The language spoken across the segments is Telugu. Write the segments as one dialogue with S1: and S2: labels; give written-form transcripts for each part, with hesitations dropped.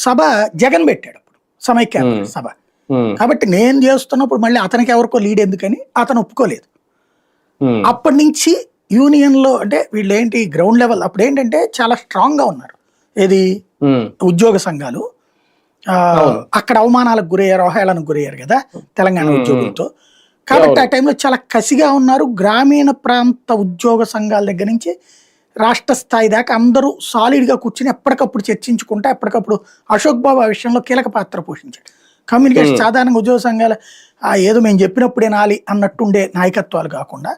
S1: సభ జగన్ పెట్టాడు అప్పుడు సమైక్య సభ. కాబట్టి నేను చేస్తున్నప్పుడు మళ్ళీ అతనికి ఎవరికో లీడ్ ఎందుకని అతను ఒప్పుకోలేదు. అప్పటి నుంచి యూనియన్ లో అంటే వీళ్ళు ఏంటి గ్రౌండ్ లెవెల్ అప్పుడు ఏంటంటే చాలా స్ట్రాంగ్ గా ఉన్నారు. ఏది ఉద్యోగ సంఘాలు అక్కడ అవమానాలకు గురయ్యారు, అవహేళనకు గురయ్యారు కదా తెలంగాణ ఉద్యోగులతో. కాబట్టి ఆ టైంలో చాలా కసిగా ఉన్నారు. గ్రామీణ ప్రాంత ఉద్యోగ సంఘాల దగ్గర నుంచి రాష్ట్ర స్థాయి దాకా అందరూ సాలిడ్ గా కూర్చుని ఎప్పటికప్పుడు చర్చించుకుంటా ఎప్పటికప్పుడు అశోక్ బాబు ఆ విషయంలో కీలక పాత్ర పోషించాడు. కమ్యూనికేషన్ సాధారణంగా ఉద్యోగ సంఘాల ఏదో మేము చెప్పినప్పుడు వినాలి అన్నట్టుండే నాయకత్వాలు కాకుండా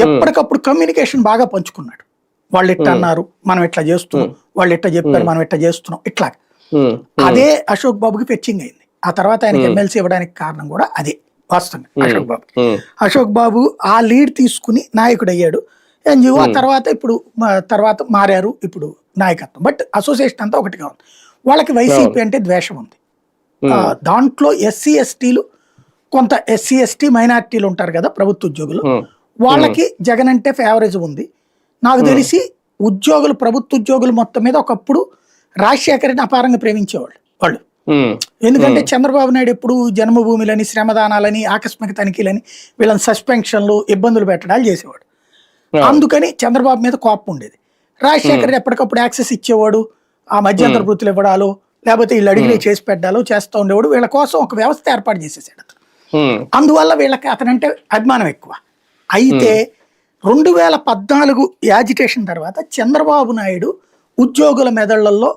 S1: ఎప్పటికప్పుడు కమ్యూనికేషన్ బాగా పంచుకున్నాడు. వాళ్ళు ఎట్లా అన్నారు, మనం ఎట్లా చేస్తున్నాం, వాళ్ళు ఎట్లా చెప్పారు, మనం ఎట్లా చేస్తున్నాం, ఇట్లా. అదే అశోక్ బాబుకి ఫెచ్చింగ్ అయింది. ఆ తర్వాత ఆయనకి ఎమ్మెల్సీ ఇవ్వడానికి కారణం కూడా అదే వాస్తవంగా అశోక్ బాబు. అశోక్ బాబు ఆ లీడ్ తీసుకుని నాయకుడు అయ్యాడు. ఎన్జిఓ ఆ తర్వాత ఇప్పుడు తర్వాత మారారు ఇప్పుడు నాయకత్వం. బట్ అసోసియేషన్ అంతా ఒకటిగా ఉంది. వాళ్ళకి వైసీపీ అంటే ద్వేషం ఉంది. దాంట్లో ఎస్సీ ఎస్టీలు కొంత ఎస్సీ ఎస్టీ మైనార్టీలు ఉంటారు కదా ప్రభుత్వ ఉద్యోగులు, వాళ్ళకి జగన్ అంటే ఫేవరేజ్ ఉంది. నాకు తెలిసి ఉద్యోగులు ప్రభుత్వ ఉద్యోగులు మొత్తం మీద ఒకప్పుడు రాజశేఖర్ని అపారంగా ప్రేమించేవాళ్ళు వాళ్ళు. ఎందుకంటే చంద్రబాబు నాయుడు ఎప్పుడు జన్మభూమిలని శ్రమదానాలని ఆకస్మిక తనిఖీలని వీళ్ళని సస్పెన్షన్లు ఇబ్బందులు పెట్టడాలు చేసేవాడు. అందుకని చంద్రబాబు మీద కోపం ఉండేది. రాజశేఖర్ ఎప్పటికప్పుడు యాక్సెస్ ఇచ్చేవాడు, ఆ మధ్యంతర వృత్తులు ఇవ్వడాలు లేకపోతే వీళ్ళు అడిగినవి చేసి పెట్టడాలు చేస్తూ ఉండేవాడు. వీళ్ళ కోసం ఒక వ్యవస్థ ఏర్పాటు చేసేసాడు అతను. అందువల్ల వీళ్ళకి అతనంటే అభిమానం ఎక్కువ. అయితే 2014 యాజిటేషన్ తర్వాత చంద్రబాబు నాయుడు ఉద్యోగుల మెదళ్లలో